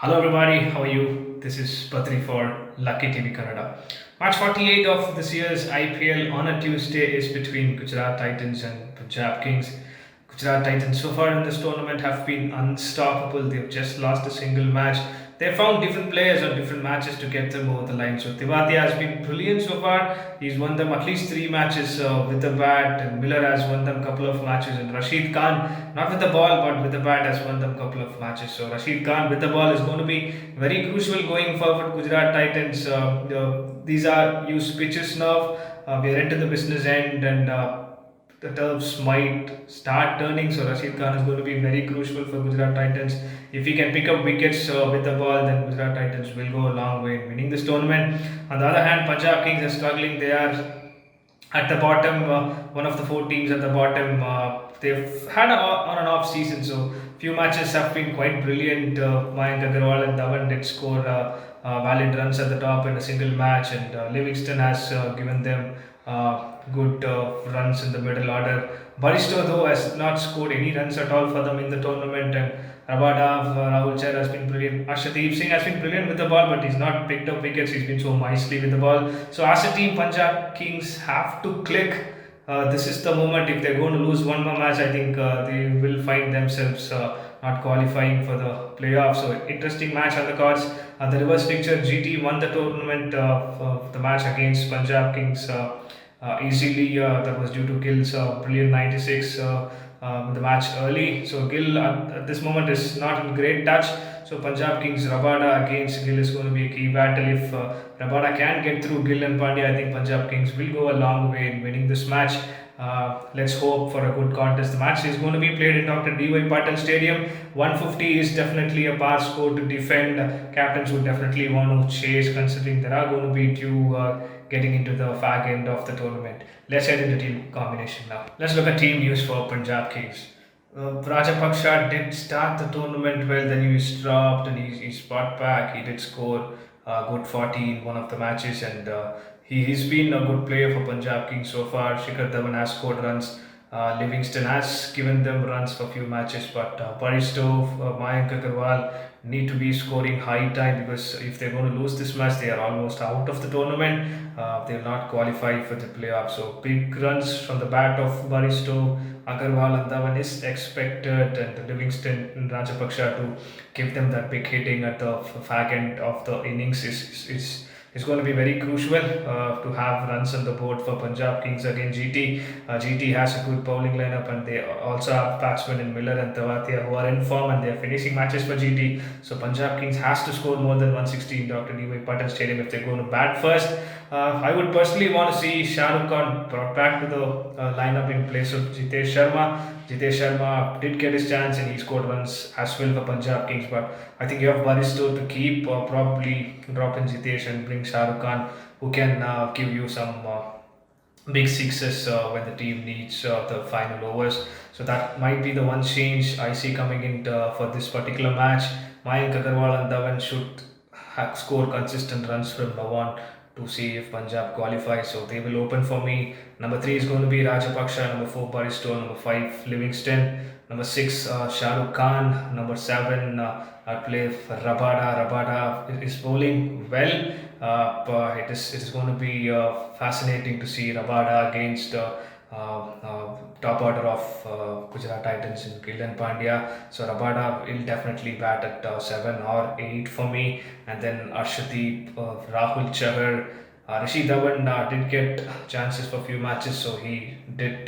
Hello everybody, how are you? This is Patri for Lucky TV Kannada. Match 48 of this year's IPL on a Tuesday is between Gujarat Titans and Punjab Kings. Gujarat Titans so far in this tournament have been unstoppable. They've just lost a single match. They found different players on different matches to get them over the line. So Tivatia has been brilliant so far. He's won them at least three matches with the bat. And Miller has won them a couple of matches. And Rashid Khan, not with the ball but with the bat, has won them a couple of matches. So Rashid Khan with the ball is going to be very crucial going forward. Gujarat Titans, these are used pitches now. We are into the business end and the turfs might start turning. So Rashid Khan is going to be very crucial for Gujarat Titans. If he can pick up wickets with the ball, then Gujarat Titans will go a long way in winning this tournament. On the other hand, Punjab Kings are struggling. They are at the bottom, one of the four teams at the bottom. They've had a on and off season, so few matches have been quite brilliant. Mayank Agarwal and Dhawan did score valid runs at the top in a single match, and Livingston has given them good runs in the middle order. Baristo, though, has not scored any runs at all for them in the tournament, and Rabadav, Rahul Chahar has been brilliant. Arshdeep Singh has been brilliant with the ball, but he's not picked up wickets. He's been so nicely with the ball. So, as a team, Punjab Kings have to click. This is the moment. If they're going to lose one more match, I think they will find themselves not qualifying for the playoffs. So, interesting match on the cards. The reverse picture, GT won the tournament for the match against Punjab Kings easily. That was due to Gill's brilliant 96 the match early. So Gill at this moment is not in great touch. So Punjab Kings Rabada against Gill is going to be a key battle. If Rabada can get through Gill and Pandya, I think Punjab Kings will go a long way in winning this match. Let's hope for a good contest. The match is going to be played in Dr. D.Y. Patil Stadium. 150 is definitely a par score to defend. Captains would definitely want to chase, considering there are going to be two getting into the fag end of the tournament. Let's head into team combination now. Let's look at team news for Punjab Kings. Rajapaksha did start the tournament well, then he was dropped and he's brought back. He did score a good 40 in one of the matches, and he's been a good player for Punjab Kings so far. Shikhar Dhawan has scored runs. Livingston has given them runs for a few matches, but Baristo, Mayank Agarwal need to be scoring high time, because if they're going to lose this match, they are almost out of the tournament. They will not qualify for the playoffs. So big runs from the bat of Baristo, Agarwal and Dhawan is expected, and Livingston and Rajapaksha to give them that big hitting at the fag end of the innings is going to be very crucial to have runs on the board for Punjab Kings against GT. GT has a good bowling lineup, and they also have batsmen in Miller and Tavatia who are in form, and they are finishing matches for GT. So Punjab Kings has to score more than 160 in Dr. D.Y. Patil Stadium if they're going to bat first. I would personally want to see Shah Rukh Khan brought back to the lineup in place of Jitesh Sharma. Jitesh Sharma did get his chance and he scored runs as well for Punjab Kings, but I think you have Baristo to keep, probably drop in Jitesh and bring Shah Rukh Khan, who can give you some big sixes when the team needs the final overs. So that might be the one change I see coming in for this particular match. Mayank Agarwal and Dhawan should score consistent runs from now on to see if Punjab qualifies. So they will open for me. Number 3 is going to be Rajapaksha, number 4 Baristo, number 5 Livingston, number 6 Shah Rukh Khan, number 7 I'll play for Rabada. Rabada is bowling well, but it is going to be fascinating to see Rabada against top order of Gujarat Titans in Gill and Pandya. So Rabada will definitely bat at 7 or 8 for me, and then Arshdeep, Rahul Chahar. Rishi Dhawan did get chances for a few matches, so he did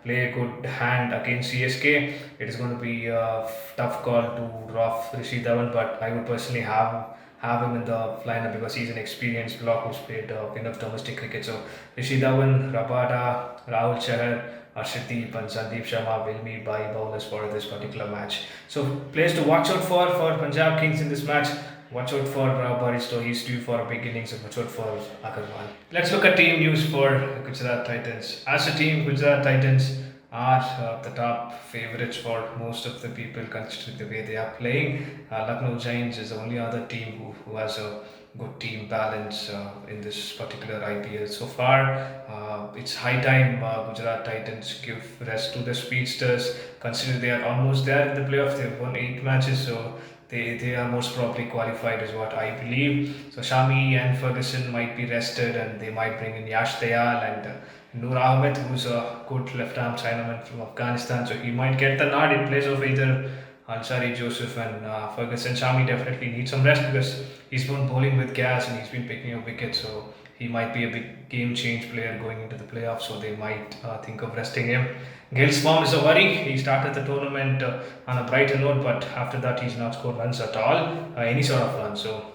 play a good hand against CSK. It is going to be a tough call to drop Rishi Dhawan, but I would personally have him in the lineup because he's an experienced block who's played enough domestic cricket. So Rishi Dhawan, Rabada, Rahul Chahar, Arshdeep and Sandeep Sharma will be by bowlers for this particular match. So players to watch out for Punjab Kings in this match. Watch out for Baristo, he's due for a big innings, and watch out for Agarwal. Let's look at team news for Gujarat Titans. As a team, Gujarat Titans are the top favourites for most of the people, considering the way they are playing. Lucknow Giants is the only other team who has a good team balance in this particular IPL so far. It's high time Gujarat Titans give rest to the speedsters, considering they are almost there in the playoffs. They've won 8 matches, so They are most probably qualified, is what I believe. So Shami and Ferguson might be rested, and they might bring in Yash Dayal and Noor Ahmed, who's a good left-arm Chinaman from Afghanistan. So he might get the nod in place of either Ansari Joseph and Ferguson. Shami definitely needs some rest because he's been bowling with gas and he's been picking up wickets. So he might be a big game change player going into the playoffs. So they might think of resting him. Gill's form is a worry. He started the tournament on a brighter note, but after that he's not scored runs at all, any sort of run. So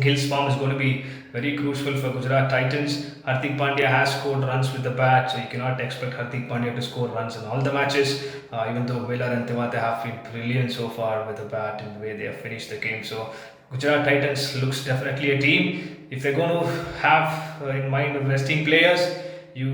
Gill's form is going to be very crucial for Gujarat Titans. Hardik Pandya has scored runs with the bat, so you cannot expect Hardik Pandya to score runs in all the matches. Even though Miller and Tewate have been brilliant so far with the bat and the way they have finished the game. So Gujarat Titans looks definitely a team. If they're going to have in mind of resting players, you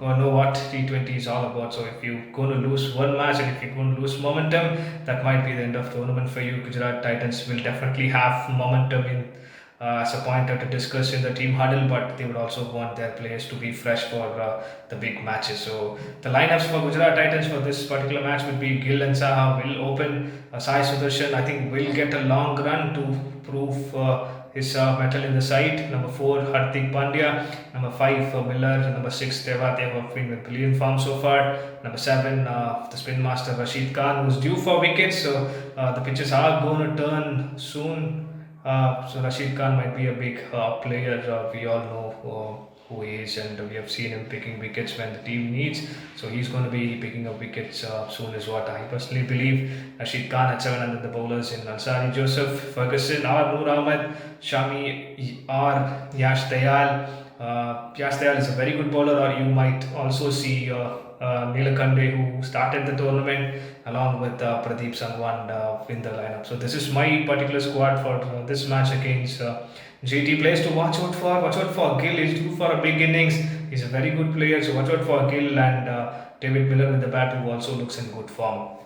know what T20 is all about. So if you're going to lose one match and if you're going to lose momentum, that might be the end of the tournament for you. Gujarat Titans will definitely have momentum in as a pointer to discuss in the team huddle, but they would also want their players to be fresh for the big matches. So the lineups for Gujarat Titans for this particular match would be Gill and Saha will open. Sai Sudarshan, I think, will get a long run to prove his mettle in the side. Number 4, Hardik Pandya. Number 5, Miller. Number 6, Tewate have been with brilliant form so far. Number 7, the spin master Rashid Khan, who's due for wickets. So the pitches are going to turn soon. So Rashid Khan might be a big player. We all know who he is, and we have seen him picking wickets when the team needs. So he's going to be picking up wickets soon, is what I personally believe. Rashid Khan at 7 under the bowlers in Ansari Joseph, Ferguson or Noor Ahmed, Shami or Yash Dayal. Yash Dayal is a very good bowler, or you might also see Neelakande, who started the tournament along with Pradeep Sangwan in the lineup. So this is my particular squad for this match against JT. Players to watch out for. Watch out for Gill. He's due for a big innings. He's a very good player. So watch out for Gill and David Miller with the bat, who also looks in good form.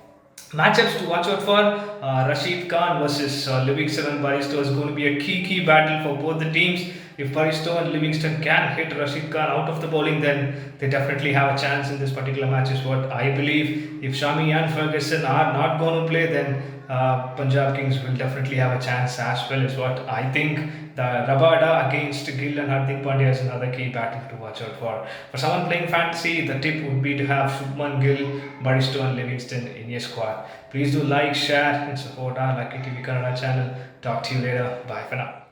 Matchups to watch out for: Rashid Khan versus Livingston and Baristo is going to be a key battle for both the teams. If Baristo and Livingston can hit Rashid Khan out of the bowling, then they definitely have a chance in this particular match, is what I believe. If Shami and Ferguson are not going to play, then Punjab Kings will definitely have a chance as well, is what I think. The Rabada against Gill and Hardik Pandya is another key battle to watch out for. For someone playing fantasy, the tip would be to have Shubman Gill, Baristo and Livingston in your squad. Please do like, share and support our Lucky TV Kannada channel. Talk to you later. Bye for now.